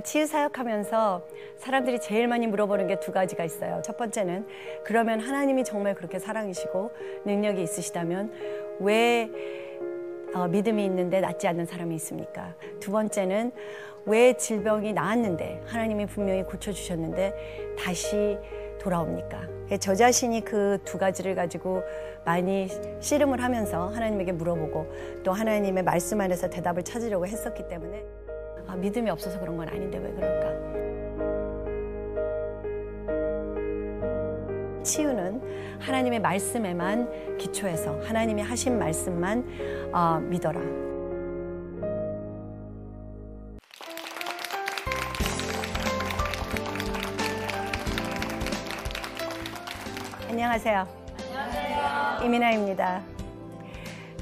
치유 사역하면서 사람들이 제일 많이 물어보는 게 두 가지가 있어요. 첫 번째는 그러면 하나님이 정말 그렇게 사랑이시고 능력이 있으시다면 왜 믿음이 있는데 낫지 않는 사람이 있습니까? 두 번째는 왜 질병이 나았는데 하나님이 분명히 고쳐주셨는데 다시 돌아옵니까? 저 자신이 그 두 가지를 가지고 많이 씨름을 하면서 하나님에게 물어보고 또 하나님의 말씀 안에서 대답을 찾으려고 했었기 때문에 믿음이 없어서 그런 건 아닌데 왜 그럴까? 치유는 하나님의 말씀에만 기초해서 하나님이 하신 말씀만 믿어라. 안녕하세요. 안녕하세요. 이민아입니다.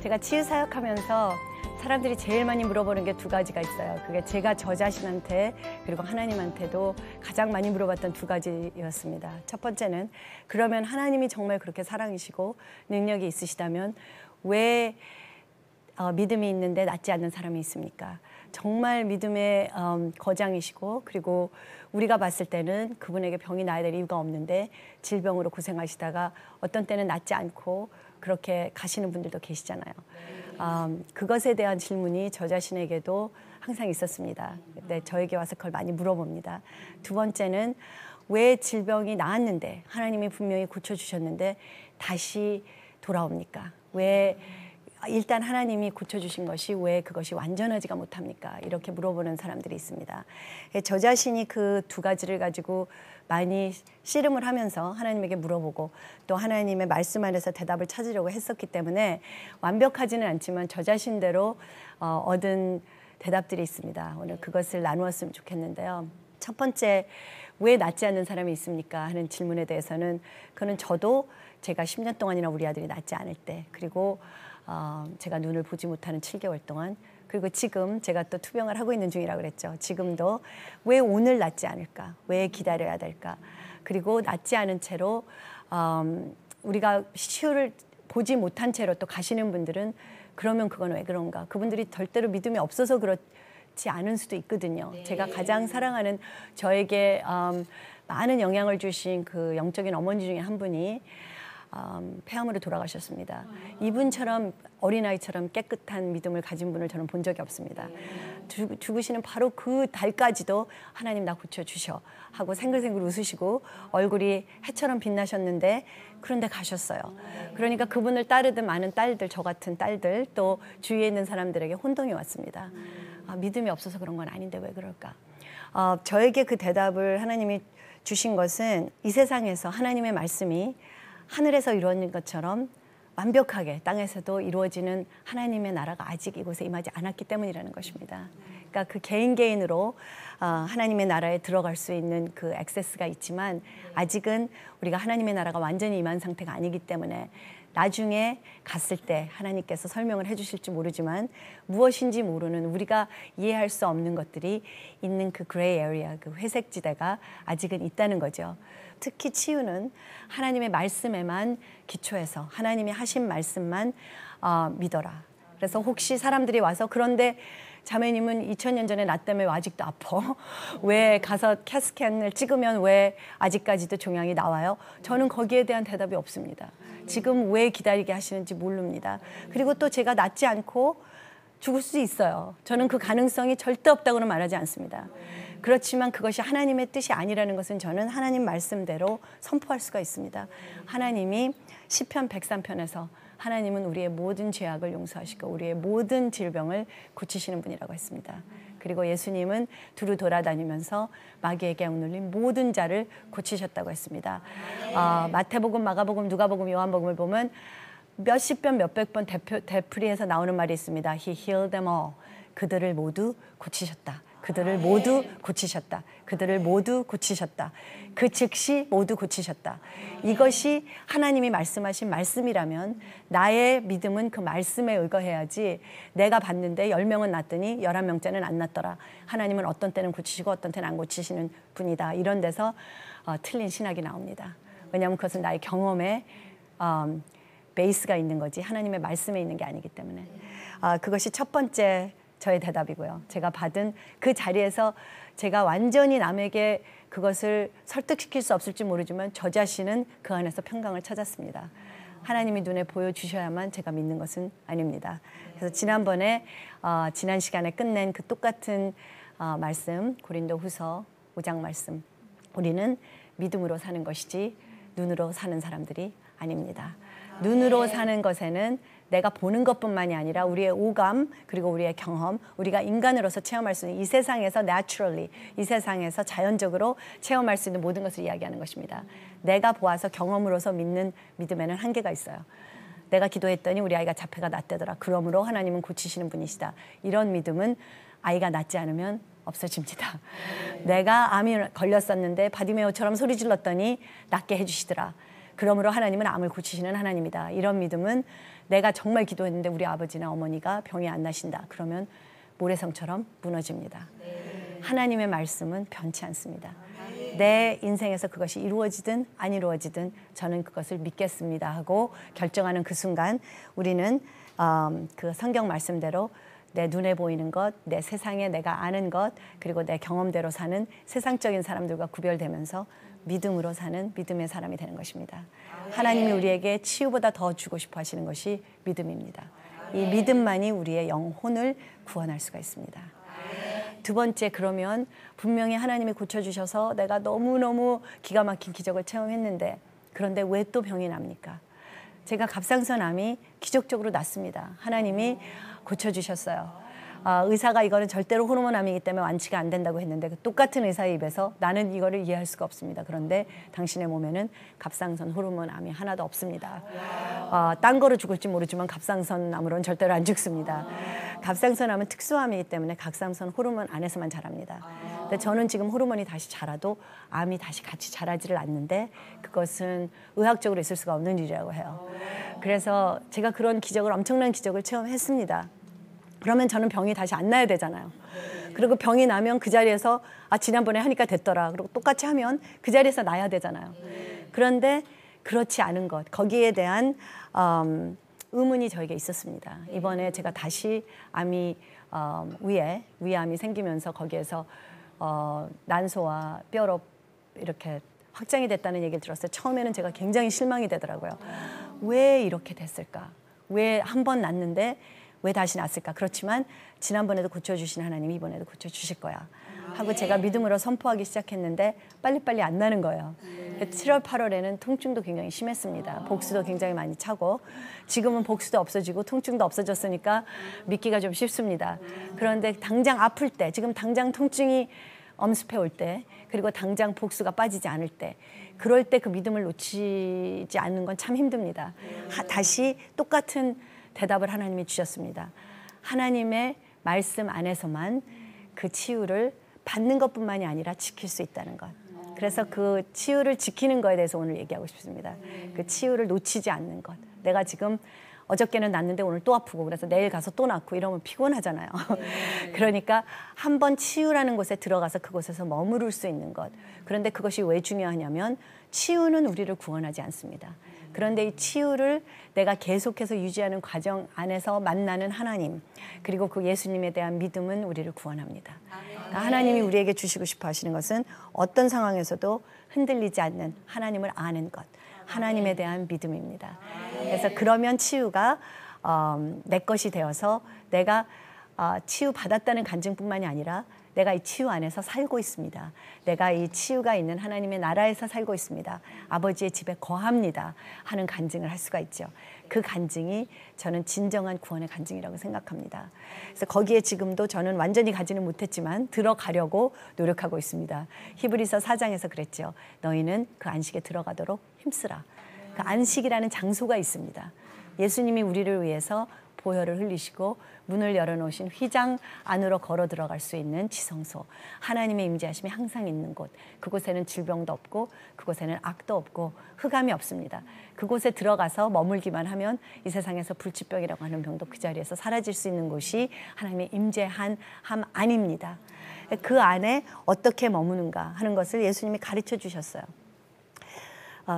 제가 치유 사역하면서 사람들이 제일 많이 물어보는 게 두 가지가 있어요. 그게 제가 저 자신한테 그리고 하나님한테도 가장 많이 물어봤던 두 가지였습니다. 첫 번째는 그러면 하나님이 정말 그렇게 사랑이시고 능력이 있으시다면 왜 믿음이 있는데 낫지 않는 사람이 있습니까? 정말 믿음의 거장이시고 그리고 우리가 봤을 때는 그분에게 병이 나야 될 이유가 없는데 질병으로 고생하시다가 어떤 때는 낫지 않고 그렇게 가시는 분들도 계시잖아요. 그것에 대한 질문이 저 자신에게도 항상 있었습니다. 근데 저에게 와서 그걸 많이 물어봅니다. 두 번째는 왜 질병이 나았는데 하나님이 분명히 고쳐주셨는데 다시 돌아옵니까? 왜 일단 하나님이 고쳐주신 것이 왜 그것이 완전하지가 못합니까? 이렇게 물어보는 사람들이 있습니다. 저 자신이 그 두 가지를 가지고 많이 씨름을 하면서 하나님에게 물어보고 또 하나님의 말씀 안에서 대답을 찾으려고 했었기 때문에 완벽하지는 않지만 저 자신대로 얻은 대답들이 있습니다. 오늘 그것을 나누었으면 좋겠는데요. 첫 번째, 왜 낫지 않는 사람이 있습니까? 하는 질문에 대해서는 그는 저도 제가 10년 동안이나 우리 아들이 낫지 않을 때 그리고 제가 눈을 보지 못하는 7개월 동안 그리고 지금 제가 또 투병을 하고 있는 중이라고 그랬죠. 지금도 왜 오늘 낫지 않을까? 왜 기다려야 될까? 그리고 낫지 않은 채로 우리가 치유를 보지 못한 채로 또 가시는 분들은 그러면 그건 왜 그런가? 그분들이 절대로 믿음이 없어서 그렇지 않은 수도 있거든요. 네. 제가 가장 사랑하는 저에게 많은 영향을 주신 그 영적인 어머니 중에 한 분이 폐암으로 돌아가셨습니다. 이분처럼 어린아이처럼 깨끗한 믿음을 가진 분을 저는 본 적이 없습니다. 죽으시는 바로 그 달까지도 하나님 나 고쳐주셔 하고 생글생글 웃으시고 얼굴이 해처럼 빛나셨는데 그런데 가셨어요. 그러니까 그분을 따르던 많은 딸들, 저 같은 딸들 또 주위에 있는 사람들에게 혼동이 왔습니다. 믿음이 없어서 그런 건 아닌데 왜 그럴까? 저에게 그 대답을 하나님이 주신 것은 이 세상에서 하나님의 말씀이 하늘에서 이루어진 것처럼 완벽하게 땅에서도 이루어지는 하나님의 나라가 아직 이곳에 임하지 않았기 때문이라는 것입니다. 그러니까 그 개인으로 하나님의 나라에 들어갈 수 있는 그 액세스가 있지만 아직은 우리가 하나님의 나라가 완전히 임한 상태가 아니기 때문에 나중에 갔을 때 하나님께서 설명을 해주실지 모르지만 무엇인지 모르는 우리가 이해할 수 없는 것들이 있는 그 그레이 에리아, 그 회색 지대가 아직은 있다는 거죠. 특히 치유는 하나님의 말씀에만 기초해서 하나님이 하신 말씀만 믿어라. 그래서 혹시 사람들이 와서 그런데 자매님은 2000년 전에 나 때문에 왜 아직도 아파? 왜 가서 캐스캔을 찍으면 왜 아직까지도 종양이 나와요? 저는 거기에 대한 대답이 없습니다. 지금 왜 기다리게 하시는지 모릅니다. 그리고 또 제가 낫지 않고 죽을 수 있어요. 저는 그 가능성이 절대 없다고는 말하지 않습니다. 그렇지만 그것이 하나님의 뜻이 아니라는 것은 저는 하나님 말씀대로 선포할 수가 있습니다. 하나님이 시편 103편에서 하나님은 우리의 모든 죄악을 용서하시고 우리의 모든 질병을 고치시는 분이라고 했습니다. 그리고 예수님은 두루 돌아다니면서 마귀에게 억눌린 모든 자를 고치셨다고 했습니다. 마태복음, 마가복음, 누가복음, 요한복음을 보면 몇십 번, 몇백 번 되풀이해서 나오는 말이 있습니다. He healed them all. 그들을 모두 고치셨다. 그들을 모두 고치셨다. 그들을 모두 고치셨다. 그 즉시 모두 고치셨다. 이것이 하나님이 말씀하신 말씀이라면 나의 믿음은 그 말씀에 의거해야지 내가 봤는데 10명은 낫더니 11명째는 안 낫더라. 하나님은 어떤 때는 고치시고 어떤 때는 안 고치시는 분이다. 이런 데서 틀린 신학이 나옵니다. 왜냐하면 그것은 나의 경험에 베이스가 있는 거지 하나님의 말씀에 있는 게 아니기 때문에 그것이 첫 번째 저의 대답이고요. 제가 받은 그 자리에서 제가 완전히 남에게 그것을 설득시킬 수 없을지 모르지만 저 자신은 그 안에서 평강을 찾았습니다. 하나님이 눈에 보여주셔야만 제가 믿는 것은 아닙니다. 그래서 지난번에 지난 시간에 끝낸 그 똑같은 말씀, 고린도후서 5장 말씀, 우리는 믿음으로 사는 것이지 눈으로 사는 사람들이 아닙니다. 눈으로 사는 것에는 내가 보는 것뿐만이 아니라 우리의 오감 그리고 우리의 경험, 우리가 인간으로서 체험할 수 있는 이 세상에서 naturally, 이 세상에서 자연적으로 체험할 수 있는 모든 것을 이야기하는 것입니다. 내가 보아서 경험으로서 믿는 믿음에는 한계가 있어요. 내가 기도했더니 우리 아이가 자폐가 낫대더라. 그러므로 하나님은 고치시는 분이시다. 이런 믿음은 아이가 낫지 않으면 없어집니다. 내가 암이 걸렸었는데 바디메오처럼 소리 질렀더니 낫게 해주시더라. 그러므로 하나님은 암을 고치시는 하나님이다. 이런 믿음은 내가 정말 기도했는데 우리 아버지나 어머니가 병이 안 나신다. 그러면 모래성처럼 무너집니다. 하나님의 말씀은 변치 않습니다. 내 인생에서 그것이 이루어지든 안 이루어지든 저는 그것을 믿겠습니다 하고 결정하는 그 순간 우리는 그 성경 말씀대로 내 눈에 보이는 것, 내 세상에 내가 아는 것, 그리고 내 경험대로 사는 세상적인 사람들과 구별되면서 믿음으로 사는 믿음의 사람이 되는 것입니다. 하나님이 우리에게 치유보다 더 주고 싶어 하시는 것이 믿음입니다. 이 믿음만이 우리의 영혼을 구원할 수가 있습니다. 두 번째, 그러면 분명히 하나님이 고쳐주셔서 내가 너무너무 기가 막힌 기적을 체험했는데 그런데 왜 또 병이 납니까? 제가 갑상선암이 기적적으로 낫습니다. 하나님이 고쳐주셨어요. 의사가 이거는 절대로 호르몬암이기 때문에 완치가 안 된다고 했는데 그 똑같은 의사의 입에서 나는 이거를 이해할 수가 없습니다. 그런데 당신의 몸에는 갑상선 호르몬암이 하나도 없습니다. 딴 거로 죽을지 모르지만 갑상선암으로는 절대로 안 죽습니다. 갑상선암은 특수암이기 때문에 갑상선 호르몬 안에서만 자랍니다. 근데 저는 지금 호르몬이 다시 자라도 암이 다시 같이 자라지를 않는데 그것은 의학적으로 있을 수가 없는 일이라고 해요. 그래서 제가 그런 기적을, 엄청난 기적을 체험했습니다. 그러면 저는 병이 다시 안 나야 되잖아요. 그리고 병이 나면 그 자리에서 지난번에 하니까 됐더라. 그리고 똑같이 하면 그 자리에서 나야 되잖아요. 그런데 그렇지 않은 것, 거기에 대한 의문이 저에게 있었습니다. 이번에 제가 다시 암이 위암이 생기면서 거기에서 난소와 뼈로 이렇게 확장이 됐다는 얘기를 들었어요. 처음에는 제가 굉장히 실망이 되더라고요. 왜 이렇게 됐을까? 왜 한 번 났는데 왜 다시 났을까? 그렇지만 지난번에도 고쳐주신 하나님이 이번에도 고쳐주실 거야 하고 제가 믿음으로 선포하기 시작했는데 빨리빨리 안 나는 거예요. 7월, 8월에는 통증도 굉장히 심했습니다. 복수도 굉장히 많이 차고 지금은 복수도 없어지고 통증도 없어졌으니까 믿기가 좀 쉽습니다. 그런데 당장 아플 때, 지금 당장 통증이 엄습해 올 때, 그리고 당장 복수가 빠지지 않을 때, 그럴 때 그 믿음을 놓치지 않는 건 참 힘듭니다. 다시 똑같은 대답을 하나님이 주셨습니다. 하나님의 말씀 안에서만 그 치유를 받는 것뿐만이 아니라 지킬 수 있다는 것. 그래서 그 치유를 지키는 것에 대해서 오늘 얘기하고 싶습니다. 그 치유를 놓치지 않는 것. 내가 지금 어저께는 났는데 오늘 또 아프고 그래서 내일 가서 또 낫고 이러면 피곤하잖아요. 그러니까 한번 치유라는 곳에 들어가서 그곳에서 머무를 수 있는 것. 그런데 그것이 왜 중요하냐면 치유는 우리를 구원하지 않습니다. 그런데 이 치유를 내가 계속해서 유지하는 과정 안에서 만나는 하나님, 그리고 그 예수님에 대한 믿음은 우리를 구원합니다. 그러니까 하나님이 우리에게 주시고 싶어 하시는 것은 어떤 상황에서도 흔들리지 않는 하나님을 아는 것, 하나님에 대한 믿음입니다. 그래서 그러면 치유가 내 것이 되어서 내가 치유받았다는 간증뿐만이 아니라 내가 이 치유 안에서 살고 있습니다. 내가 이 치유가 있는 하나님의 나라에서 살고 있습니다. 아버지의 집에 거합니다 하는 간증을 할 수가 있죠. 그 간증이 저는 진정한 구원의 간증이라고 생각합니다. 그래서 거기에 지금도 저는 완전히 가지는 못했지만 들어가려고 노력하고 있습니다. 히브리서 4장에서 그랬죠. 너희는 그 안식에 들어가도록 힘쓰라. 그 안식이라는 장소가 있습니다. 예수님이 우리를 위해서 보혈을 흘리시고 문을 열어놓으신 휘장 안으로 걸어 들어갈 수 있는 지성소, 하나님의 임재하심이 항상 있는 곳, 그곳에는 질병도 없고 그곳에는 악도 없고 흑암이 없습니다. 그곳에 들어가서 머물기만 하면 이 세상에서 불치병이라고 하는 병도 그 자리에서 사라질 수 있는 곳이 하나님의 임재한 함 안입니다. 그 안에 어떻게 머무는가 하는 것을 예수님이 가르쳐 주셨어요.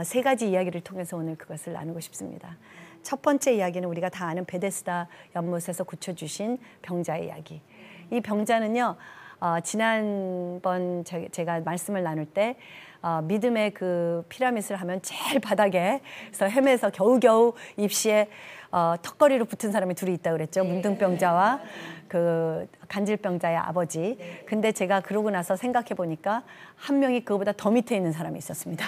세 가지 이야기를 통해서 오늘 그것을 나누고 싶습니다. 첫 번째 이야기는 우리가 다 아는 베데스다 연못에서 고쳐주신 병자의 이야기. 이 병자는요, 지난번 제가 말씀을 나눌 때 믿음의 그 피라밋을 하면 제일 바닥에서 헤매서 겨우겨우 입시에 턱걸이로 붙은 사람이 둘이 있다고 그랬죠. 문둥병자와 그 간질병자의 아버지. 근데 제가 그러고 나서 생각해 보니까 한 명이 그거보다 더 밑에 있는 사람이 있었습니다.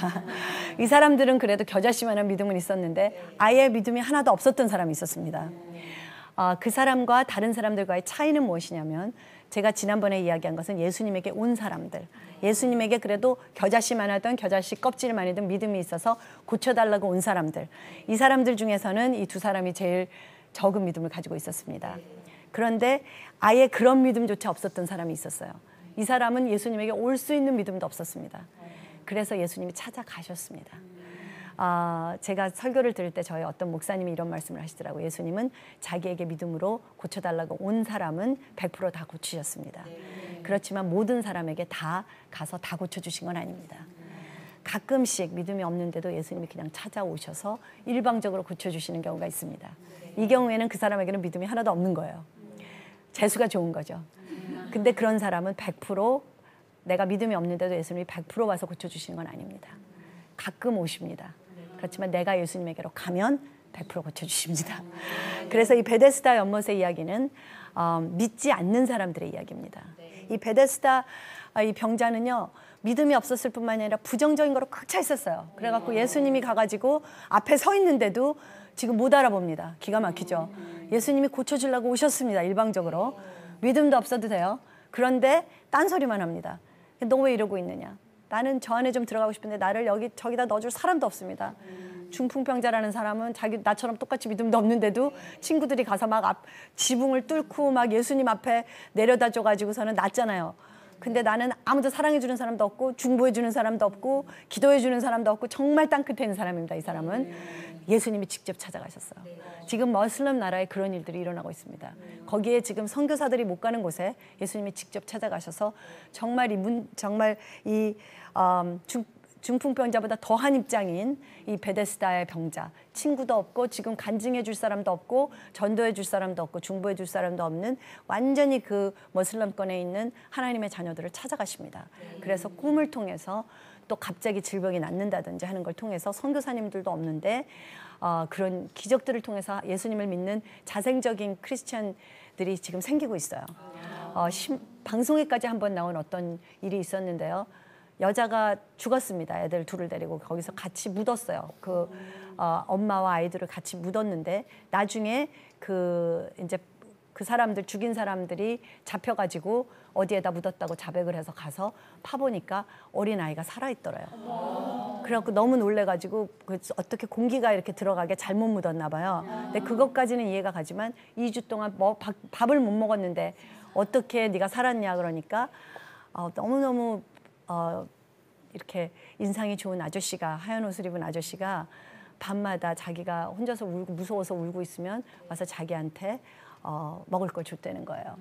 이 사람들은 그래도 겨자씨만한 믿음은 있었는데 아예 믿음이 하나도 없었던 사람이 있었습니다. 그 사람과 다른 사람들과의 차이는 무엇이냐면, 제가 지난번에 이야기한 것은 예수님에게 온 사람들, 예수님에게 그래도 겨자씨만 하던 겨자씨 껍질만 하던 믿음이 있어서 고쳐달라고 온 사람들, 이 사람들 중에서는 이 두 사람이 제일 적은 믿음을 가지고 있었습니다. 그런데 아예 그런 믿음조차 없었던 사람이 있었어요. 이 사람은 예수님에게 올 수 있는 믿음도 없었습니다. 그래서 예수님이 찾아가셨습니다. 제가 설교를 들을 때 저희 어떤 목사님이 이런 말씀을 하시더라고요. 예수님은 자기에게 믿음으로 고쳐달라고 온 사람은 100% 다 고치셨습니다. 그렇지만 모든 사람에게 다 가서 다 고쳐주신 건 아닙니다. 가끔씩 믿음이 없는데도 예수님이 그냥 찾아오셔서 일방적으로 고쳐주시는 경우가 있습니다. 이 경우에는 그 사람에게는 믿음이 하나도 없는 거예요. 재수가 좋은 거죠. 근데 그런 사람은 100% 내가 믿음이 없는데도 예수님이 100% 와서 고쳐주시는 건 아닙니다. 가끔 오십니다. 그렇지만 내가 예수님에게로 가면 100% 고쳐주십니다. 그래서 이 베데스다 연못의 이야기는 믿지 않는 사람들의 이야기입니다. 이 베데스다 이 병자는요, 믿음이 없었을 뿐만 아니라 부정적인 거로 꽉 차 있었어요. 그래갖고 예수님이 가가지고 앞에 서 있는데도 지금 못 알아봅니다. 기가 막히죠. 예수님이 고쳐주려고 오셨습니다. 일방적으로. 믿음도 없어도 돼요. 그런데 딴소리만 합니다. 너 왜 이러고 있느냐. 나는 저 안에 좀 들어가고 싶은데 나를 저기다 넣어줄 사람도 없습니다. 중풍병자라는 사람은 나처럼 똑같이 믿음도 없는데도 친구들이 가서 막 지붕을 뚫고 막 예수님 앞에 내려다 줘가지고서는 낫잖아요. 근데 나는 아무도 사랑해주는 사람도 없고 중보해주는 사람도 없고 기도해주는 사람도 없고 정말 땅끝에 있는 사람입니다. 이 사람은 예수님이 직접 찾아가셨어요. 지금 머슬람 나라에 그런 일들이 일어나고 있습니다. 거기에 지금 선교사들이 못 가는 곳에 예수님이 직접 찾아가셔서 정말 중풍병자보다 더한 입장인 이 베데스다의 병자, 친구도 없고 지금 간증해 줄 사람도 없고 전도해 줄 사람도 없고 중보해 줄 사람도 없는 완전히 그 머슬럼권에 있는 하나님의 자녀들을 찾아가십니다. 그래서 꿈을 통해서 또 갑자기 질병이 낫는다든지 하는 걸 통해서 선교사님들도 없는데 그런 기적들을 통해서 예수님을 믿는 자생적인 크리스찬들이 지금 생기고 있어요. 방송에까지 한번 나온 어떤 일이 있었는데요. 여자가 죽었습니다. 애들 둘을 데리고 거기서 같이 묻었어요. 엄마와 아이들을 같이 묻었는데 나중에 이제 그 사람들 죽인 사람들이 잡혀가지고 어디에다 묻었다고 자백을 해서 가서 파보니까 어린 아이가 살아있더래요. 그래갖고 너무 놀래가지고 어떻게 공기가 이렇게 들어가게 잘못 묻었나 봐요. 근데 그것까지는 이해가 가지만 2주 동안 밥을 못 먹었는데 어떻게 네가 살았냐 그러니까 너무너무 이렇게 인상이 좋은 아저씨가, 하얀 옷을 입은 아저씨가 밤마다 자기가 혼자서 울고 무서워서 울고 있으면 와서 자기한테 먹을 걸 줬다는 거예요.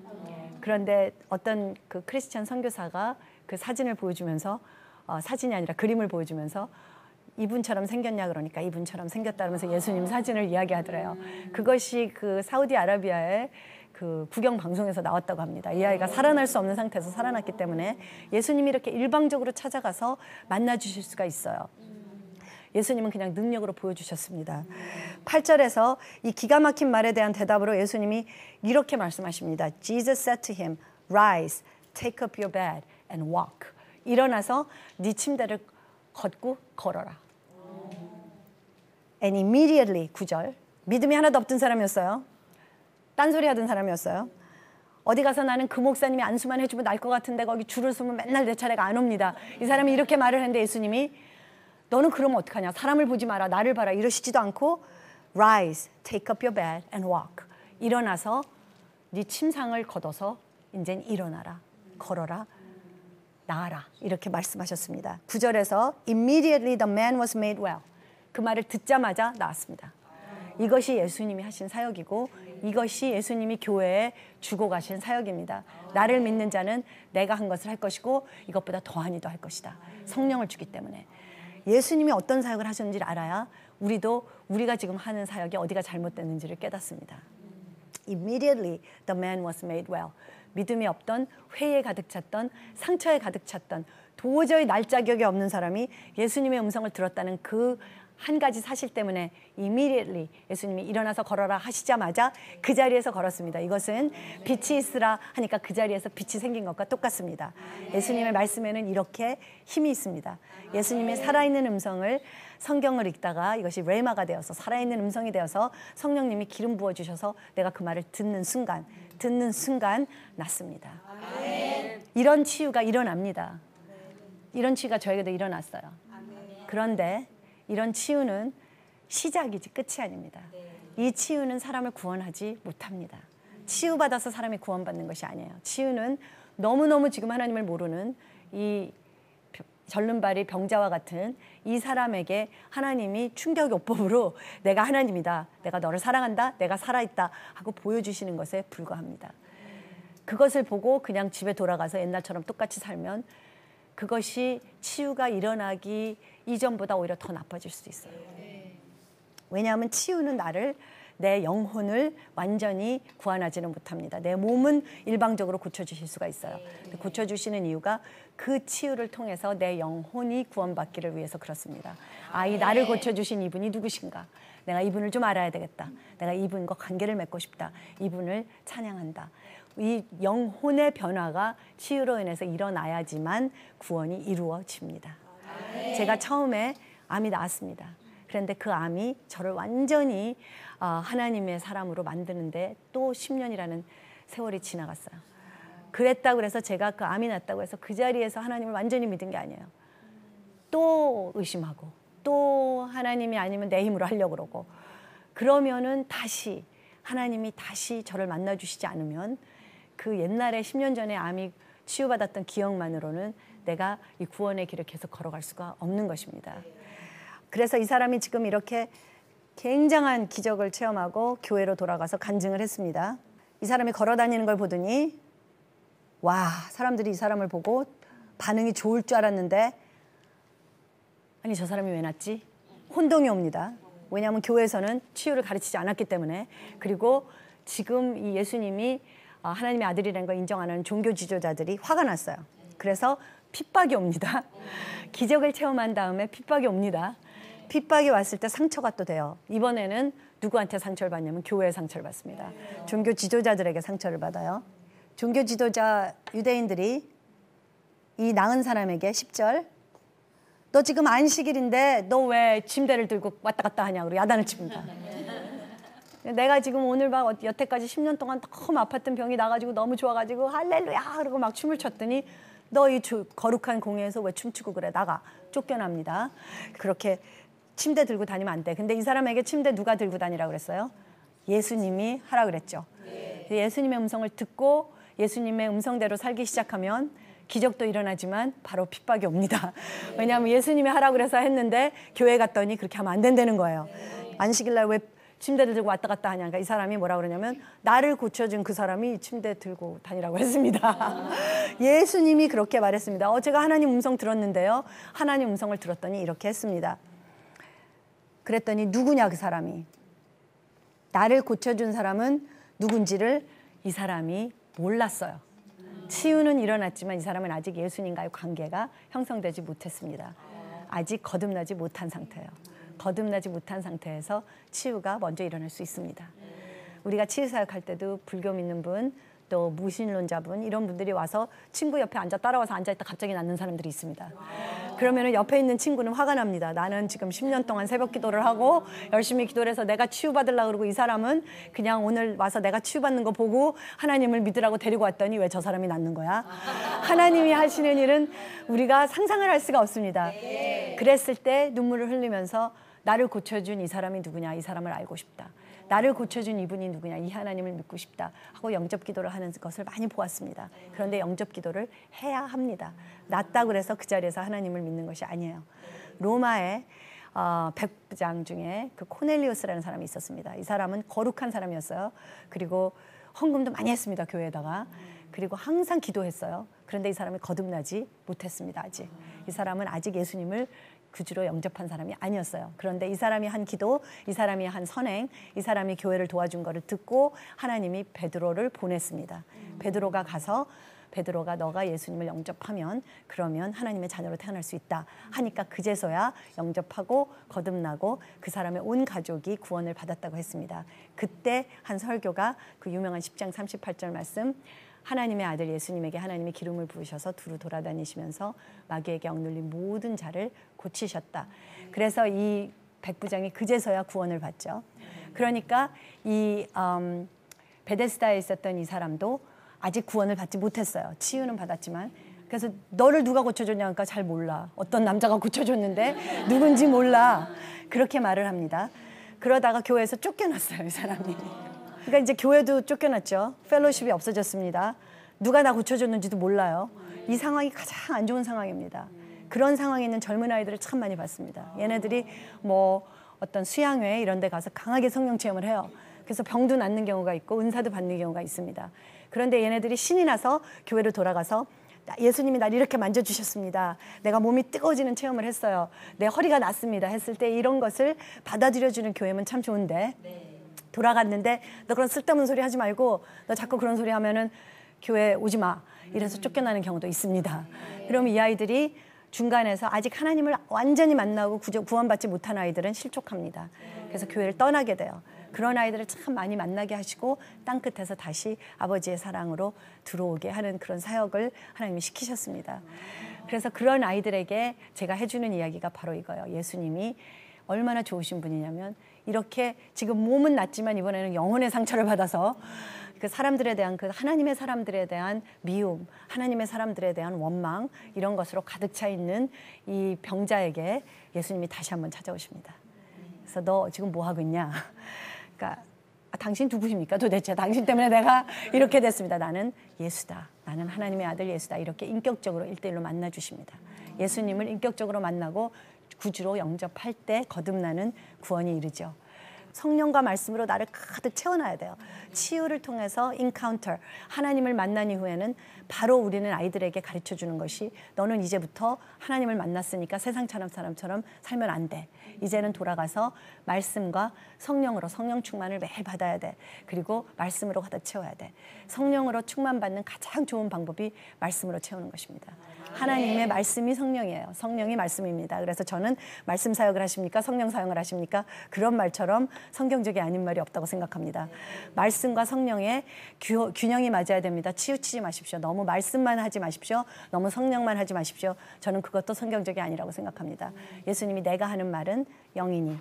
그런데 어떤 그 크리스찬 선교사가 그 사진을 보여주면서 사진이 아니라 그림을 보여주면서 이분처럼 생겼냐 그러니까 이분처럼 생겼다면서 예수님 사진을 이야기하더래요. 그것이 그 사우디아라비아의 그 구경 방송에서 나왔다고 합니다. 이 아이가 살아날 수 없는 상태에서 살아났기 때문에 예수님이 이렇게 일방적으로 찾아가서 만나 주실 수가 있어요. 예수님은 그냥 능력으로 보여주셨습니다. 8절에서 이 기가 막힌 말에 대한 대답으로 예수님이 이렇게 말씀하십니다. Jesus said to him, Rise, take up your bed and walk. 일어나서 네 침대를 걷고 걸어라. And immediately, 9절. 믿음이 하나도 없던 사람이었어요. 딴소리 하던 사람이었어요. 어디 가서 나는 그 목사님이 안수만 해주면 날 것 같은데 거기 줄을 서면 맨날 내 차례가 안 옵니다. 이 사람이 이렇게 말을 했는데 예수님이 너는 그러면 어떡하냐. 사람을 보지 마라. 나를 봐라. 이러시지도 않고 Rise, take up your bed and walk. 일어나서 네 침상을 걷어서 이젠 일어나라. 걸어라. 나아라. 이렇게 말씀하셨습니다. 9절에서 Immediately the man was made well. 그 말을 듣자마자 나았습니다. 이것이 예수님이 하신 사역이고 이것이 예수님이 교회에 주고 가신 사역입니다. 나를 믿는 자는 내가 한 것을 할 것이고 이것보다 더하니도 할 것이다. 성령을 주기 때문에. 예수님이 어떤 사역을 하셨는지를 알아야 우리가 지금 하는 사역이 어디가 잘못됐는지를 깨닫습니다. Immediately the man was made well. 믿음이 없던, 회의에 가득 찼던, 상처에 가득 찼던, 도저히 날 자격이 없는 사람이 예수님의 음성을 들었다는 그 한 가지 사실 때문에 immediately 예수님이 일어나서 걸어라 하시자마자 그 자리에서 걸었습니다. 이것은 빛이 있으라 하니까 그 자리에서 빛이 생긴 것과 똑같습니다. 예수님의 말씀에는 이렇게 힘이 있습니다. 예수님의 살아있는 음성을 성경을 읽다가 이것이 레마가 되어서 살아있는 음성이 되어서 성령님이 기름 부어주셔서 내가 그 말을 듣는 순간 났습니다. 이런 치유가 일어납니다. 이런 치유가 저에게도 일어났어요. 그런데 이런 치유는 시작이지 끝이 아닙니다. 이 치유는 사람을 구원하지 못합니다. 치유받아서 사람이 구원받는 것이 아니에요. 치유는 너무너무 지금 하나님을 모르는 이 절름발이 병자와 같은 이 사람에게 하나님이 충격요법으로 내가 하나님이다, 내가 너를 사랑한다, 내가 살아있다 하고 보여주시는 것에 불과합니다. 그것을 보고 그냥 집에 돌아가서 옛날처럼 똑같이 살면 그것이 치유가 일어나기 이전보다 오히려 더 나빠질 수도 있어요. 왜냐하면 치유는 내 영혼을 완전히 구원하지는 못합니다. 내 몸은 일방적으로 고쳐주실 수가 있어요. 고쳐주시는 이유가 그 치유를 통해서 내 영혼이 구원받기를 위해서 그렇습니다. 이 나를 고쳐주신 이분이 누구신가? 내가 이분을 좀 알아야 되겠다. 내가 이분과 관계를 맺고 싶다. 이분을 찬양한다. 이 영혼의 변화가 치유로 인해서 일어나야지만 구원이 이루어집니다. 제가 처음에 암이 나왔습니다. 그런데 그 암이 저를 완전히 하나님의 사람으로 만드는데 또 10년이라는 세월이 지나갔어요. 그랬다고 해서 제가 그 암이 났다고 해서 그 자리에서 하나님을 완전히 믿은 게 아니에요. 또 의심하고 또 하나님이 아니면 내 힘으로 하려고 그러고, 그러면은 다시 하나님이 다시 저를 만나주시지 않으면 그 옛날에 10년 전에 암이 치유받았던 기억만으로는 내가 이 구원의 길을 계속 걸어갈 수가 없는 것입니다. 그래서 이 사람이 지금 이렇게 굉장한 기적을 체험하고 교회로 돌아가서 간증을 했습니다. 이 사람이 걸어다니는 걸 보더니 와, 사람들이 이 사람을 보고 반응이 좋을 줄 알았는데 아니 저 사람이 왜 났지? 혼동이 옵니다. 왜냐하면 교회에서는 치유를 가르치지 않았기 때문에. 그리고 지금 이 예수님이 하나님의 아들이라는 걸 인정 안 하는 종교 지도자들이 화가 났어요. 그래서 핍박이 옵니다. 기적을 체험한 다음에 핍박이 옵니다. 핍박이 왔을 때 상처가 또 돼요. 이번에는 누구한테 상처를 받냐면 교회에 상처를 받습니다. 종교 지도자들에게 상처를 받아요. 종교 지도자 유대인들이 이 나은 사람에게 10절, 너 지금 안식일인데 너 왜 침대를 들고 왔다 갔다 하냐고 야단을 칩니다. 내가 지금 오늘 여태까지 10년 동안 너무 아팠던 병이 나가지고 너무 좋아가지고 할렐루야 그러고 막 춤을 췄더니 너 이 거룩한 공회에서 왜 춤추고 그래? 나가. 쫓겨납니다. 그렇게 침대 들고 다니면 안 돼. 근데 이 사람에게 침대 누가 들고 다니라고 그랬어요? 예수님이 하라 그랬죠. 예수님의 음성을 듣고 예수님의 음성대로 살기 시작하면 기적도 일어나지만 바로 핍박이 옵니다. 왜냐하면 예수님이 하라고 그래서 했는데 교회 갔더니 그렇게 하면 안 된다는 거예요. 안식일날 왜 침대를 들고 왔다 갔다 하냐. 그러니까 이 사람이 뭐라 그러냐면 나를 고쳐준 그 사람이 침대 들고 다니라고 했습니다. 예수님이 그렇게 말했습니다. 제가 하나님 음성 들었는데요. 하나님 음성을 들었더니 이렇게 했습니다. 그랬더니 누구냐 그 사람이. 나를 고쳐준 사람은 누군지를 이 사람이 몰랐어요. 치유는 일어났지만 이 사람은 아직 예수님과의 관계가 형성되지 못했습니다. 아직 거듭나지 못한 상태예요. 거듭나지 못한 상태에서 치유가 먼저 일어날 수 있습니다. 우리가 치유사역할 때도 불교 믿는 분, 또 무신론자분 이런 분들이 와서 친구 옆에 따라와서 앉아있다 갑자기 낫는 사람들이 있습니다. 그러면 옆에 있는 친구는 화가 납니다. 나는 지금 10년 동안 새벽 기도를 하고 열심히 기도를 해서 내가 치유받으려고 그러고 이 사람은 그냥 오늘 와서 내가 치유받는 거 보고 하나님을 믿으라고 데리고 왔더니 왜 저 사람이 낫는 거야? 하나님이 하시는 일은 우리가 상상을 할 수가 없습니다. 그랬을 때 눈물을 흘리면서 나를 고쳐준 이 사람이 누구냐, 이 사람을 알고 싶다. 나를 고쳐준 이분이 누구냐, 이 하나님을 믿고 싶다 하고 영접 기도를 하는 것을 많이 보았습니다. 그런데 영접 기도를 해야 합니다. 낫다고 그래서 그 자리에서 하나님을 믿는 것이 아니에요. 로마의 백부장 중에 그 코넬리우스라는 사람이 있었습니다. 이 사람은 거룩한 사람이었어요. 그리고 헌금도 많이 했습니다, 교회에다가. 그리고 항상 기도했어요. 그런데 이 사람이 거듭나지 못했습니다. 아직. 이 사람은 아직 예수님을 구주로 영접한 사람이 아니었어요. 그런데 이 사람이 한 기도, 이 사람이 한 선행, 이 사람이 교회를 도와준 거를 듣고 하나님이 베드로를 보냈습니다. 베드로가 가서 베드로가 너가 예수님을 영접하면 그러면 하나님의 자녀로 태어날 수 있다 하니까 그제서야 영접하고 거듭나고 그 사람의 온 가족이 구원을 받았다고 했습니다. 그때 한 설교가 그 유명한 10장 38절 말씀, 하나님의 아들 예수님에게 하나님이 기름을 부으셔서 두루 돌아다니시면서 마귀에게 억눌린 모든 자를 고치셨다. 그래서 이 백부장이 그제서야 구원을 받죠. 그러니까 이 베데스다에 있었던 이 사람도 아직 구원을 받지 못했어요. 치유는 받았지만. 그래서 너를 누가 고쳐줬냐니까 잘 몰라. 어떤 남자가 고쳐줬는데 누군지 몰라. 그렇게 말을 합니다. 그러다가 교회에서 쫓겨났어요, 이 사람이. 그러니까 이제 교회도 쫓겨났죠. 펠로십이 없어졌습니다. 누가 나 고쳐줬는지도 몰라요. 이 상황이 가장 안 좋은 상황입니다. 그런 상황에 있는 젊은 아이들을 참 많이 봤습니다. 얘네들이 뭐 어떤 수양회 이런 데 가서 강하게 성령 체험을 해요. 그래서 병도 낫는 경우가 있고 은사도 받는 경우가 있습니다. 그런데 얘네들이 신이 나서 교회로 돌아가서 예수님이 날 이렇게 만져주셨습니다. 내가 몸이 뜨거워지는 체험을 했어요. 내 허리가 낫습니다. 했을 때 이런 것을 받아들여주는 교회면 참 좋은데 돌아갔는데 너 그런 쓸데없는 소리 하지 말고 너 자꾸 그런 소리 하면은 교회 오지 마. 이래서 쫓겨나는 경우도 있습니다. 그럼 이 아이들이 중간에서 아직 하나님을 완전히 만나고 구원받지 못한 아이들은 실족합니다. 그래서 교회를 떠나게 돼요. 그런 아이들을 참 많이 만나게 하시고 땅끝에서 다시 아버지의 사랑으로 들어오게 하는 그런 사역을 하나님이 시키셨습니다. 그래서 그런 아이들에게 제가 해주는 이야기가 바로 이거예요. 예수님이 얼마나 좋으신 분이냐면 이렇게 지금 몸은 낫지만 이번에는 영혼의 상처를 받아서 그 사람들에 대한 그 하나님의 사람들에 대한 미움, 하나님의 사람들에 대한 원망 이런 것으로 가득 차 있는 이 병자에게 예수님이 다시 한번 찾아오십니다. 그래서 너 지금 뭐 하고 있냐? 그러니까 당신 누구십니까? 도대체 당신 때문에 내가 이렇게 됐습니다. 나는 예수다. 나는 하나님의 아들 예수다. 이렇게 인격적으로 1:1로 만나 주십니다. 예수님을 인격적으로 만나고 구주로 영접할 때 거듭나는 구원이 이르죠. 성령과 말씀으로 나를 가득 채워놔야 돼요. 치유를 통해서 인카운터, 하나님을 만난 이후에는 바로 우리는 아이들에게 가르쳐주는 것이 너는 이제부터 하나님을 만났으니까 세상 사람처럼 살면 안 돼. 이제는 돌아가서 말씀과 성령으로 성령 충만을 매일 받아야 돼. 그리고 말씀으로 가득 채워야 돼. 성령으로 충만받는 가장 좋은 방법이 말씀으로 채우는 것입니다. 하나님의 말씀이 성령이에요. 성령이 말씀입니다. 그래서 저는 말씀 사역을 하십니까? 성령 사역을 하십니까? 그런 말처럼 성경적이 아닌 말이 없다고 생각합니다. 말씀과 성령의 균형이 맞아야 됩니다. 치우치지 마십시오. 너무 말씀만 하지 마십시오. 너무 성령만 하지 마십시오. 저는 그것도 성경적이 아니라고 생각합니다. 예수님이 내가 하는 말은 영이니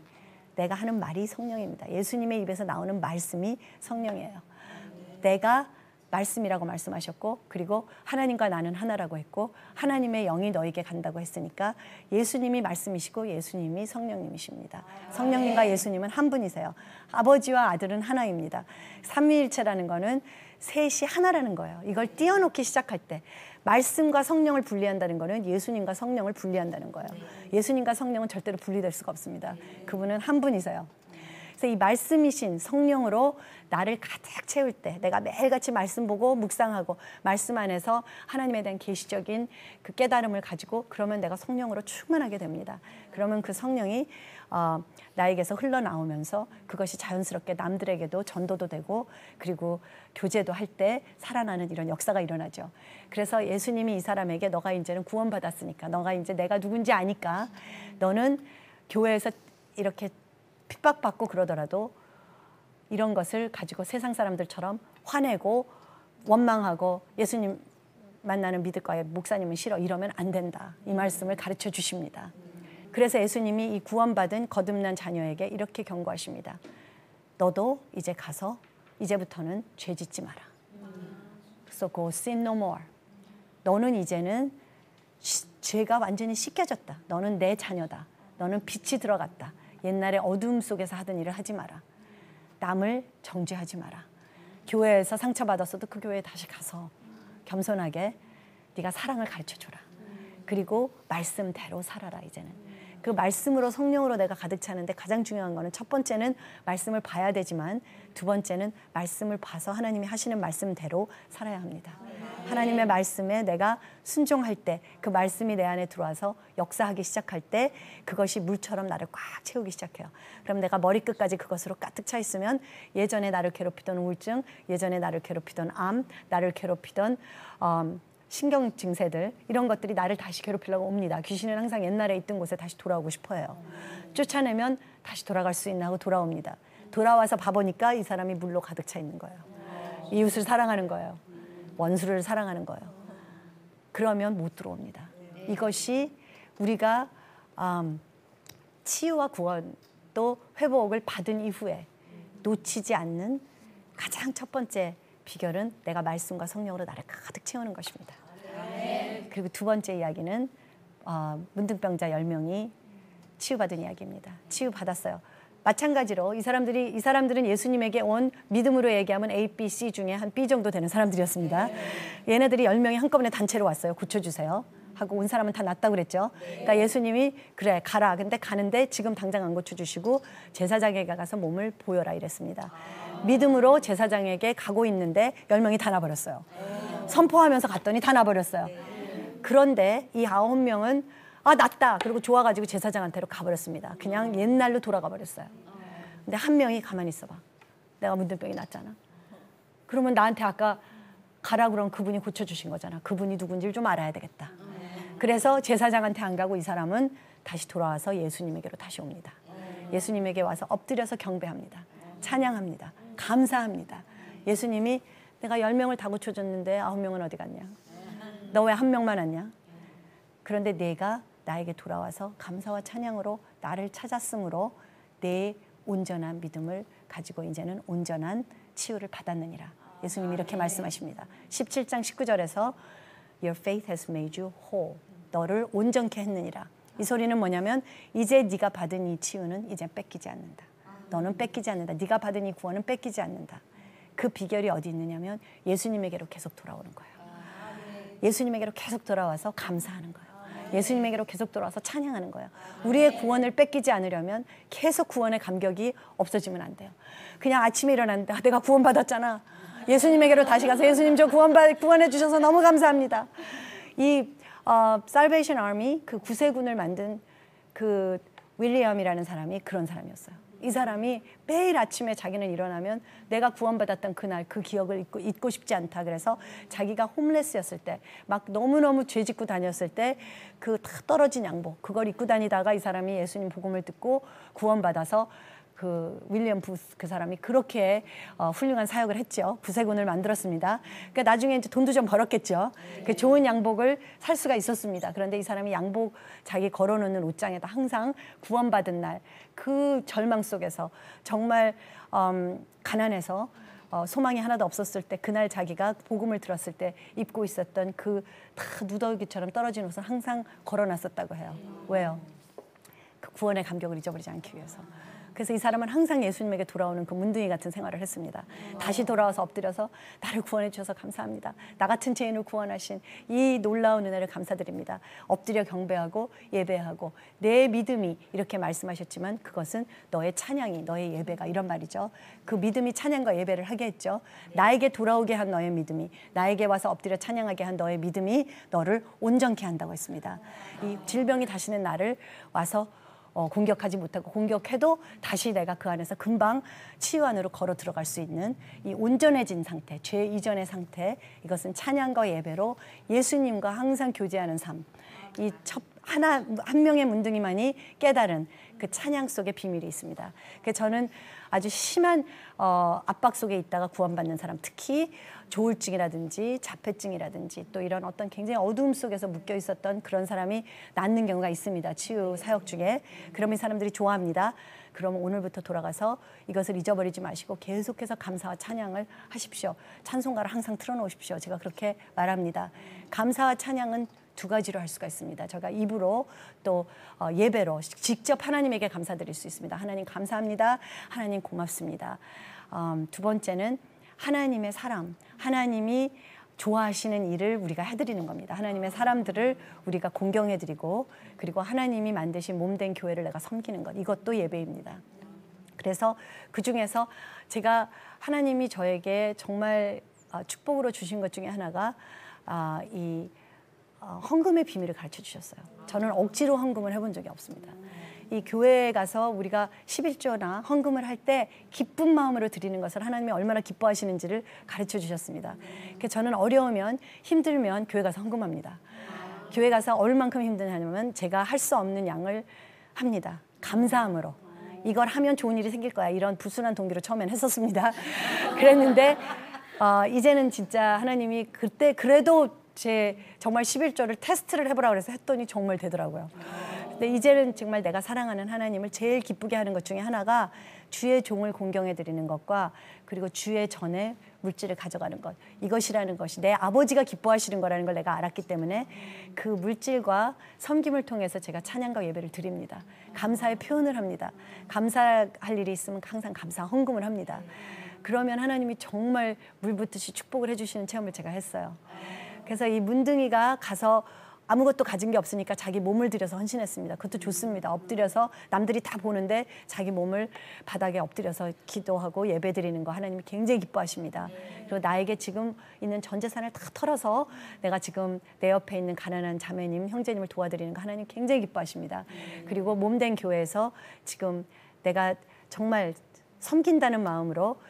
내가 하는 말이 성령입니다. 예수님의 입에서 나오는 말씀이 성령이에요. 내가 말씀이라고 말씀하셨고 그리고 하나님과 나는 하나라고 했고 하나님의 영이 너에게 간다고 했으니까 예수님이 말씀이시고 예수님이 성령님이십니다. 성령님과 예수님은 한 분이세요. 아버지와 아들은 하나입니다. 삼위일체라는 거는 셋이 하나라는 거예요. 이걸 띄워놓기 시작할 때 말씀과 성령을 분리한다는 거는 예수님과 성령을 분리한다는 거예요. 예수님과 성령은 절대로 분리될 수가 없습니다. 그분은 한 분이세요. 그래서 이 말씀이신 성령으로 나를 가득 채울 때 내가 매일같이 말씀 보고 묵상하고 말씀 안에서 하나님에 대한 계시적인 그 깨달음을 가지고 그러면 내가 성령으로 충만하게 됩니다. 그러면 그 성령이 나에게서 흘러나오면서 그것이 자연스럽게 남들에게도 전도도 되고 그리고 교제도 할 때 살아나는 이런 역사가 일어나죠. 그래서 예수님이 이 사람에게 너가 이제는 구원받았으니까 너가 이제 내가 누군지 아니까 너는 교회에서 이렇게 핍박받고 그러더라도 이런 것을 가지고 세상 사람들처럼 화내고 원망하고 예수님 만나는 믿을 거야. 목사님은 싫어. 이러면 안 된다. 이 말씀을 가르쳐 주십니다. 그래서 예수님이 이 구원받은 거듭난 자녀에게 이렇게 경고하십니다. 너도 이제 가서 이제부터는 죄 짓지 마라. So go sin no more. 너는 이제는 죄가 완전히 씻겨졌다. 너는 내 자녀다. 너는 빛이 들어갔다. 옛날에 어두움 속에서 하던 일을 하지 마라. 남을 정죄하지 마라. 교회에서 상처받았어도 그 교회에 다시 가서 겸손하게 네가 사랑을 가르쳐줘라. 그리고 말씀대로 살아라 이제는. 그 말씀으로 성령으로 내가 가득 차는데 가장 중요한 거는 첫 번째는 말씀을 봐야 되지만 두 번째는 말씀을 봐서 하나님이 하시는 말씀대로 살아야 합니다. 하나님의 말씀에 내가 순종할 때 그 말씀이 내 안에 들어와서 역사하기 시작할 때 그것이 물처럼 나를 꽉 채우기 시작해요. 그럼 내가 머리끝까지 그것으로 가득 차 있으면 예전에 나를 괴롭히던 우울증, 예전에 나를 괴롭히던 암, 나를 괴롭히던 신경 증세들 이런 것들이 나를 다시 괴롭히려고 옵니다. 귀신은 항상 옛날에 있던 곳에 다시 돌아오고 싶어 해요. 쫓아내면 다시 돌아갈 수 있나 하고 돌아옵니다. 돌아와서 봐보니까 이 사람이 물로 가득 차 있는 거예요. 이웃을 사랑하는 거예요. 원수를 사랑하는 거예요. 그러면 못 들어옵니다. 이것이 우리가 치유와 구원 또 회복을 받은 이후에 놓치지 않는 가장 첫 번째 비결은 내가 말씀과 성령으로 나를 가득 채우는 것입니다. 그리고 두 번째 이야기는 문둥병자 10명이 치유받은 이야기입니다. 치유받았어요. 마찬가지로 이 사람들은 예수님에게 온 믿음으로 얘기하면 A, B, C 중에 한 B 정도 되는 사람들이었습니다. 얘네들이 10명이 한꺼번에 단체로 왔어요. 고쳐주세요 하고 온 사람은 다 낫다고 그랬죠. 그러니까 예수님이 그래 가라. 근데 가는데 지금 당장 안 고쳐주시고 제사장에게 가서 몸을 보여라 이랬습니다. 믿음으로 제사장에게 가고 있는데 10명이 다 나버렸어요. 선포하면서 갔더니 다 나버렸어요. 그런데 이 9명은 낫다. 그리고 좋아가지고 제사장한테로 가버렸습니다. 그냥 옛날로 돌아가 버렸어요. 근데 한 명이 가만히 있어봐. 내가 문둥병이 났잖아. 그러면 나한테 아까 가라 그럼 그분이 고쳐주신 거잖아. 그분이 누군지를 좀 알아야 되겠다. 그래서 제사장한테 안 가고 이 사람은 다시 돌아와서 예수님에게로 다시 옵니다. 예수님에게 와서 엎드려서 경배합니다. 찬양합니다. 감사합니다. 예수님이 내가 10명을 다 고쳐줬는데 9명은 어디 갔냐? 너 왜 한 명만 왔냐? 그런데 내가 나에게 돌아와서 감사와 찬양으로 나를 찾았으므로 내 온전한 믿음을 가지고 이제는 온전한 치유를 받았느니라. 예수님이 이렇게 말씀하십니다. 17장 19절에서 Your faith has made you whole. 너를 온전케 했느니라. 이 소리는 뭐냐면 이제 네가 받은 이 치유는 이제 뺏기지 않는다. 너는 뺏기지 않는다. 네가 받은 이 구원은 뺏기지 않는다. 그 비결이 어디 있느냐면 예수님에게로 계속 돌아오는 거예요. 예수님에게로 계속 돌아와서 감사하는 거예요. 예수님에게로 계속 돌아와서 찬양하는 거예요. 우리의 구원을 뺏기지 않으려면 계속 구원의 감격이 없어지면 안 돼요. 그냥 아침에 일어났는데 내가 구원받았잖아. 예수님에게로 다시 가서 예수님 저 구원해 주셔서 너무 감사합니다. 이 Salvation Army 그 구세군을 만든 그 윌리엄이라는 사람이 그런 사람이었어요. 이 사람이 매일 아침에 자기는 일어나면 내가 구원받았던 그날 그 기억을 잊고 싶지 않다. 그래서 자기가 홈레스였을 때 막 너무너무 죄 짓고 다녔을 때 그 다 떨어진 양복 그걸 입고 다니다가 이 사람이 예수님 복음을 듣고 구원받아서 그 윌리엄 부스 그 사람이 그렇게 훌륭한 사역을 했죠. 구세군을 만들었습니다. 그러니까 나중에 이제 돈도 좀 벌었겠죠. 그 좋은 양복을 살 수가 있었습니다. 그런데 이 사람이 양복 자기 걸어놓는 옷장에다 항상 구원받은 날 그 절망 속에서 정말 가난해서 소망이 하나도 없었을 때 그날 자기가 복음을 들었을 때 입고 있었던 그 다 누더기처럼 떨어진 옷을 항상 걸어놨었다고 해요. 왜요? 그 구원의 감격을 잊어버리지 않기 위해서. 그래서 이 사람은 항상 예수님에게 돌아오는 그 문둥이 같은 생활을 했습니다. 다시 돌아와서 엎드려서 나를 구원해 주셔서 감사합니다. 나 같은 죄인을 구원하신 이 놀라운 은혜를 감사드립니다. 엎드려 경배하고 예배하고 내 믿음이 이렇게 말씀하셨지만 그것은 너의 찬양이 너의 예배가 이런 말이죠. 그 믿음이 찬양과 예배를 하게 했죠. 나에게 돌아오게 한 너의 믿음이 나에게 와서 엎드려 찬양하게 한 너의 믿음이 너를 온전케 한다고 했습니다. 이 질병이 다시는 나를 와서 공격하지 못하고 공격해도 다시 내가 그 안에서 금방 치유 안으로 걸어 들어갈 수 있는 이 온전해진 상태, 죄 이전의 상태, 이것은 찬양과 예배로 예수님과 항상 교제하는 삶. 이 한 명의 문둥이만이 깨달은 그 찬양 속에 비밀이 있습니다. 그래서 저는 아주 심한 압박 속에 있다가 구원받는 사람, 특히 조울증이라든지 자폐증이라든지 또 이런 어떤 굉장히 어두움 속에서 묶여 있었던 그런 사람이 낫는 경우가 있습니다. 치유 사역 중에. 그러면 이 사람들이 좋아합니다. 그러면 오늘부터 돌아가서 이것을 잊어버리지 마시고 계속해서 감사와 찬양을 하십시오. 찬송가를 항상 틀어놓으십시오. 제가 그렇게 말합니다. 감사와 찬양은 두 가지로 할 수가 있습니다. 제가 입으로 또 예배로 직접 하나님에게 감사드릴 수 있습니다. 하나님 감사합니다. 하나님 고맙습니다. 두 번째는 하나님의 사람, 하나님이 좋아하시는 일을 우리가 해드리는 겁니다. 하나님의 사람들을 우리가 공경해드리고 그리고 하나님이 만드신 몸된 교회를 내가 섬기는 것, 이것도 예배입니다. 그래서 그중에서 제가 하나님이 저에게 정말 축복으로 주신 것 중에 하나가 이 헌금의 비밀을 가르쳐 주셨어요. 저는 억지로 헌금을 해본 적이 없습니다. 이 교회에 가서 우리가 11조나 헌금을 할 때 기쁜 마음으로 드리는 것을 하나님이 얼마나 기뻐하시는지를 가르쳐 주셨습니다. 그래서 저는 어려우면 힘들면 교회 가서 헌금합니다. 교회 가서 얼만큼 힘드냐면 제가 할 수 없는 양을 합니다. 감사함으로. 이걸 하면 좋은 일이 생길 거야. 이런 불순한 동기로 처음엔 했었습니다. 그랬는데 이제는 진짜 하나님이 그때 그래도 제 정말 11조를 테스트를 해보라고 해서 했더니 정말 되더라고요. 근데 이제는 정말 내가 사랑하는 하나님을 제일 기쁘게 하는 것 중에 하나가 주의 종을 공경해 드리는 것과 그리고 주의 전에 물질을 가져가는 것, 이것이라는 것이 내 아버지가 기뻐하시는 거라는 걸 내가 알았기 때문에 그 물질과 섬김을 통해서 제가 찬양과 예배를 드립니다. 감사의 표현을 합니다. 감사할 일이 있으면 항상 감사 헌금을 합니다. 그러면 하나님이 정말 물 붓듯이 축복을 해주시는 체험을 제가 했어요. 그래서 이 문둥이가 가서 아무것도 가진 게 없으니까 자기 몸을 들여서 헌신했습니다. 그것도 좋습니다. 엎드려서 남들이 다 보는데 자기 몸을 바닥에 엎드려서 기도하고 예배드리는 거 하나님이 굉장히 기뻐하십니다. 그리고 나에게 지금 있는 전 재산을 다 털어서 내가 지금 내 옆에 있는 가난한 자매님, 형제님을 도와드리는 거 하나님 굉장히 기뻐하십니다. 그리고 몸된 교회에서 지금 내가 정말 섬긴다는 마음으로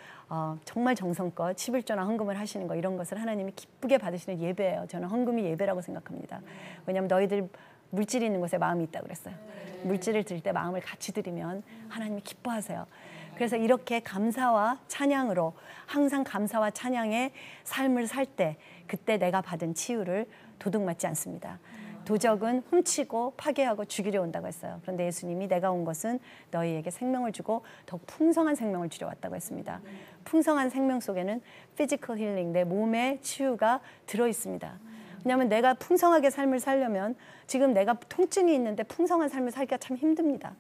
정말 정성껏 11조나 헌금을 하시는 거, 이런 것을 하나님이 기쁘게 받으시는 예배예요. 저는 헌금이 예배라고 생각합니다. 왜냐하면 너희들 물질이 있는 곳에 마음이 있다고 그랬어요. 물질을 드릴 때 마음을 같이 드리면 하나님이 기뻐하세요. 그래서 이렇게 감사와 찬양으로 항상 감사와 찬양의 삶을 살 때 그때 내가 받은 치유를 도둑맞지 않습니다. 도적은 훔치고 파괴하고 죽이려 온다고 했어요. 그런데 예수님이 내가 온 것은 너희에게 생명을 주고 더 풍성한 생명을 주려 왔다고 했습니다. 풍성한 생명 속에는 피지컬 힐링, 내 몸의 치유가 들어있습니다. 왜냐하면 내가 풍성하게 삶을 살려면 지금 내가 통증이 있는데 풍성한 삶을 살기가 참 힘듭니다.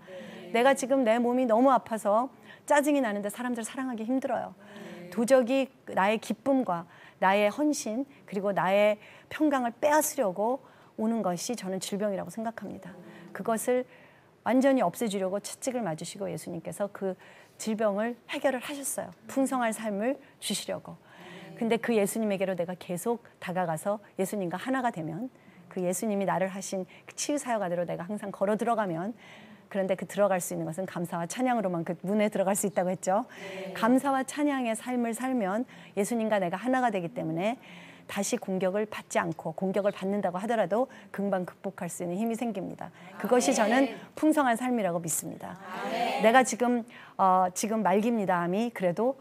내가 지금 내 몸이 너무 아파서 짜증이 나는데 사람들 사랑하기 힘들어요. 도적이 나의 기쁨과 나의 헌신 그리고 나의 평강을 빼앗으려고 오는 것이 저는 질병이라고 생각합니다. 그것을 완전히 없애주려고 채찍을 맞으시고 예수님께서 그 질병을 해결을 하셨어요. 풍성한 삶을 주시려고. 근데 그 예수님에게로 내가 계속 다가가서 예수님과 하나가 되면 그 예수님이 나를 하신 그 치유 사역 안으로 내가 항상 걸어 들어가면, 그런데 그 들어갈 수 있는 것은 감사와 찬양으로만 그 문에 들어갈 수 있다고 했죠. 감사와 찬양의 삶을 살면 예수님과 내가 하나가 되기 때문에 다시 공격을 받지 않고, 공격을 받는다고 하더라도 금방 극복할 수 있는 힘이 생깁니다. 그것이 저는 풍성한 삶이라고 믿습니다. 내가 지금 말깁니다 암이, 그래도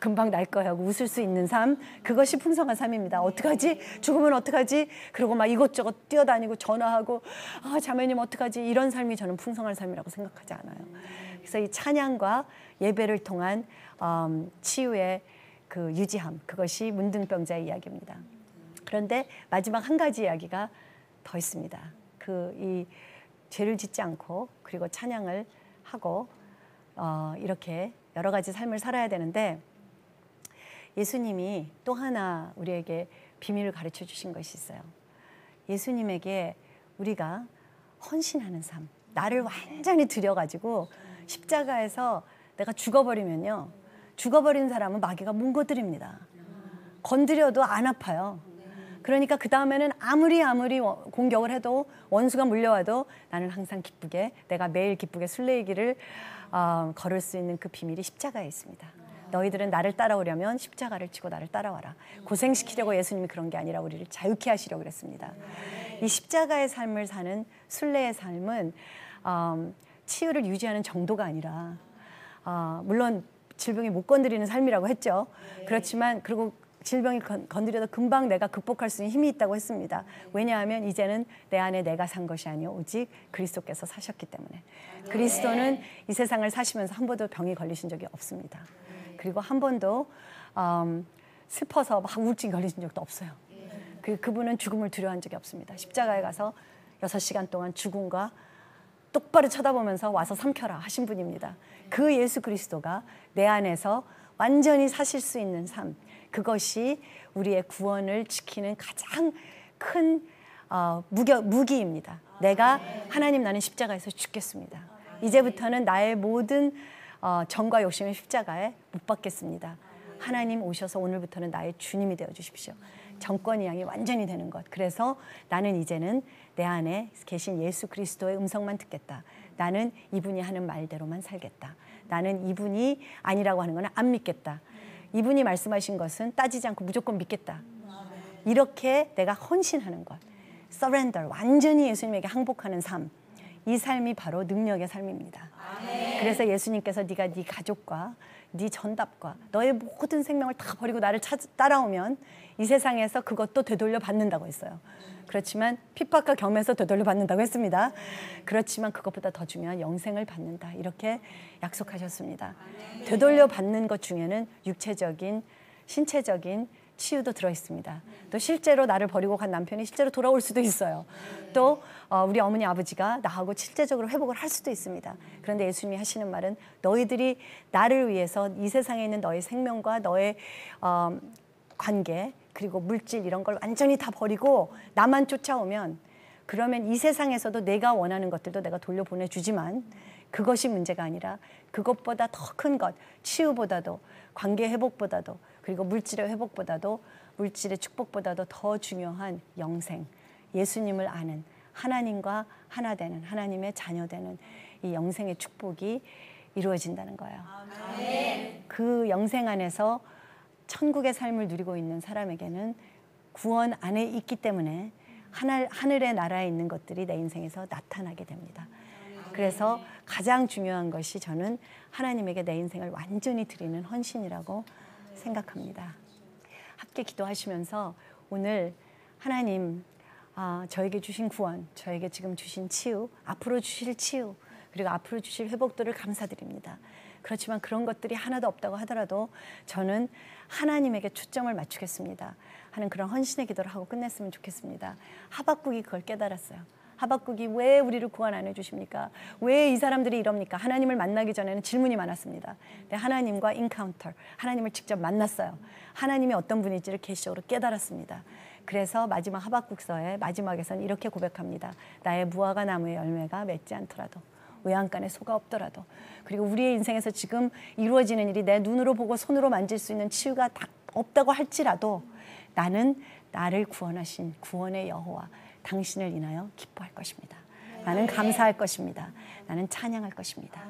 금방 날 거야 하고 웃을 수 있는 삶, 그것이 풍성한 삶입니다. 어떡하지? 죽으면 어떡하지? 그러고 막 이것저것 뛰어다니고 전화하고 자매님 어떡하지? 이런 삶이 저는 풍성한 삶이라고 생각하지 않아요. 그래서 이 찬양과 예배를 통한 치유의 그 유지함, 그것이 문둥병자의 이야기입니다. 그런데 마지막 한 가지 이야기가 더 있습니다. 이 죄를 짓지 않고 그리고 찬양을 하고 이렇게 여러 가지 삶을 살아야 되는데, 예수님이 또 하나 우리에게 비밀을 가르쳐 주신 것이 있어요. 예수님에게 우리가 헌신하는 삶, 나를 완전히 들여가지고 십자가에서 내가 죽어버리면요, 죽어버린 사람은 마귀가 뭉거드립니다. 건드려도 안 아파요. 그러니까 그 다음에는 아무리 공격을 해도, 원수가 물려와도 나는 항상 기쁘게, 내가 매일 기쁘게 순례의 길을 걸을 수 있는 그 비밀이 십자가에 있습니다. 너희들은 나를 따라오려면 십자가를 지고 나를 따라와라. 고생시키려고 예수님이 그런 게 아니라 우리를 자유케 하시려고 그랬습니다. 이 십자가의 삶을 사는 순례의 삶은 치유를 유지하는 정도가 아니라, 물론 질병이 못 건드리는 삶이라고 했죠. 그렇지만 그리고 질병이 건드려도 금방 내가 극복할 수 있는 힘이 있다고 했습니다. 왜냐하면 이제는 내 안에 내가 산 것이 아니요 오직 그리스도께서 사셨기 때문에. 그리스도는 이 세상을 사시면서 한 번도 병이 걸리신 적이 없습니다. 그리고 한 번도 슬퍼서 막 우울증이 걸리신 적도 없어요. 그분은 죽음을 두려워한 적이 없습니다. 십자가에 가서 6시간 동안 죽음과 똑바로 쳐다보면서 와서 삼켜라 하신 분입니다. 그 예수 그리스도가 내 안에서 완전히 사실 수 있는 삶, 그것이 우리의 구원을 지키는 가장 큰 무기입니다. 내가 하나님 나는 십자가에서 죽겠습니다. 이제부터는 나의 모든 정과 욕심의 십자가에 못 박겠습니다. 하나님 오셔서 오늘부터는 나의 주님이 되어 주십시오. 정권이 양이 완전히 되는 것. 그래서 나는 이제는 내 안에 계신 예수 그리스도의 음성만 듣겠다. 나는 이분이 하는 말대로만 살겠다. 나는 이분이 아니라고 하는 건 안 믿겠다. 이분이 말씀하신 것은 따지지 않고 무조건 믿겠다. 이렇게 내가 헌신하는 것. surrender, 완전히 예수님에게 항복하는 삶. 이 삶이 바로 능력의 삶입니다. 그래서 예수님께서 네가 네 가족과 네 전답과 너의 모든 생명을 다 버리고 나를 따라오면 이 세상에서 그것도 되돌려 받는다고 했어요. 그렇지만 핍박과 겸해서 되돌려 받는다고 했습니다. 그렇지만 그것보다 더 중요한 영생을 받는다. 이렇게 약속하셨습니다. 되돌려 받는 것 중에는 육체적인, 신체적인 치유도 들어있습니다. 또 실제로 나를 버리고 간 남편이 실제로 돌아올 수도 있어요. 또 우리 어머니 아버지가 나하고 실제적으로 회복을 할 수도 있습니다. 그런데 예수님이 하시는 말은 너희들이 나를 위해서 이 세상에 있는 너의 생명과 너의 관계 그리고 물질 이런 걸 완전히 다 버리고 나만 쫓아오면 그러면 이 세상에서도 내가 원하는 것들도 내가 돌려보내주지만 그것이 문제가 아니라 그것보다 더 큰 것, 치유보다도 관계 회복보다도 그리고 물질의 회복보다도 물질의 축복보다도 더 중요한 영생, 예수님을 아는 하나님과 하나 되는 하나님의 자녀 되는 이 영생의 축복이 이루어진다는 거예요. 아멘. 그 영생 안에서 천국의 삶을 누리고 있는 사람에게는 구원 안에 있기 때문에 하늘의 나라에 있는 것들이 내 인생에서 나타나게 됩니다. 그래서 가장 중요한 것이 저는 하나님에게 내 인생을 완전히 드리는 헌신이라고 생각합니다. 함께 기도하시면서 오늘 하나님 저에게 주신 구원, 저에게 지금 주신 치유, 앞으로 주실 치유, 그리고 앞으로 주실 회복들을 감사드립니다. 그렇지만 그런 것들이 하나도 없다고 하더라도 저는 하나님에게 초점을 맞추겠습니다 하는 그런 헌신의 기도를 하고 끝냈으면 좋겠습니다. 하박국이 그걸 깨달았어요. 하박국이 왜 우리를 구원 안 해주십니까? 왜 이 사람들이 이럽니까? 하나님을 만나기 전에는 질문이 많았습니다. 근데 하나님과 인카운터, 하나님을 직접 만났어요. 하나님이 어떤 분인지를 계시적으로 깨달았습니다. 그래서 마지막 하박국서의 마지막에서는 이렇게 고백합니다. 나의 무화과 나무의 열매가 맺지 않더라도 외양간에 소가 없더라도 그리고 우리의 인생에서 지금 이루어지는 일이 내 눈으로 보고 손으로 만질 수 있는 치유가 다 없다고 할지라도 나는 나를 구원하신 구원의 여호와 당신을 인하여 기뻐할 것입니다. 나는 감사할 것입니다. 나는 찬양할 것입니다.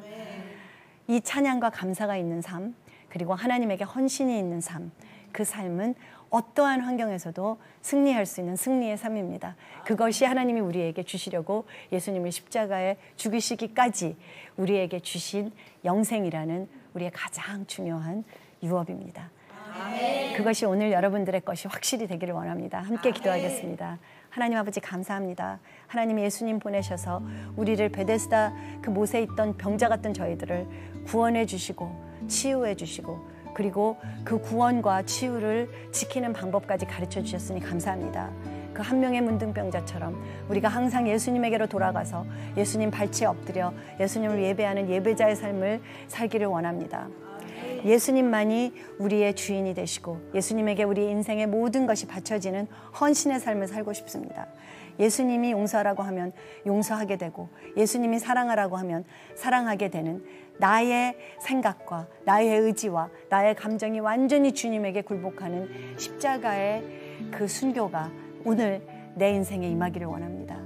이 찬양과 감사가 있는 삶 그리고 하나님에게 헌신이 있는 삶 그 삶은 어떠한 환경에서도 승리할 수 있는 승리의 삶입니다. 그것이 하나님이 우리에게 주시려고 예수님을 십자가에 죽이시기까지 우리에게 주신 영생이라는 우리의 가장 중요한 유업입니다. 아멘. 그것이 오늘 여러분들의 것이 확실히 되기를 원합니다. 함께 기도하겠습니다. 하나님 아버지 감사합니다. 하나님 예수님 보내셔서 우리를 베데스다 그 못에 있던 병자 같던 저희들을 구원해 주시고 치유해 주시고 그리고 그 구원과 치유를 지키는 방법까지 가르쳐 주셨으니 감사합니다. 그 한 명의 문둥병자처럼 우리가 항상 예수님에게로 돌아가서 예수님 발치에 엎드려 예수님을 예배하는 예배자의 삶을 살기를 원합니다. 예수님만이 우리의 주인이 되시고 예수님에게 우리 인생의 모든 것이 바쳐지는 헌신의 삶을 살고 싶습니다. 예수님이 용서하라고 하면 용서하게 되고 예수님이 사랑하라고 하면 사랑하게 되는 나의 생각과 나의 의지와 나의 감정이 완전히 주님에게 굴복하는 십자가의 그 순교가 오늘 내 인생에 임하기를 원합니다.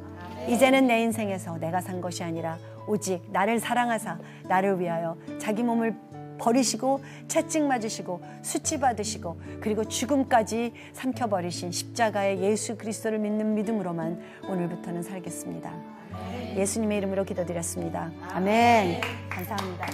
이제는 내 인생에서 내가 산 것이 아니라 오직 나를 사랑하사 나를 위하여 자기 몸을 버리시고 채찍 맞으시고 수치 받으시고 그리고 죽음까지 삼켜버리신 십자가의 예수 그리스도를 믿는 믿음으로만 오늘부터는 살겠습니다. 예수님의 이름으로 기도드렸습니다. 아멘. 감사합니다.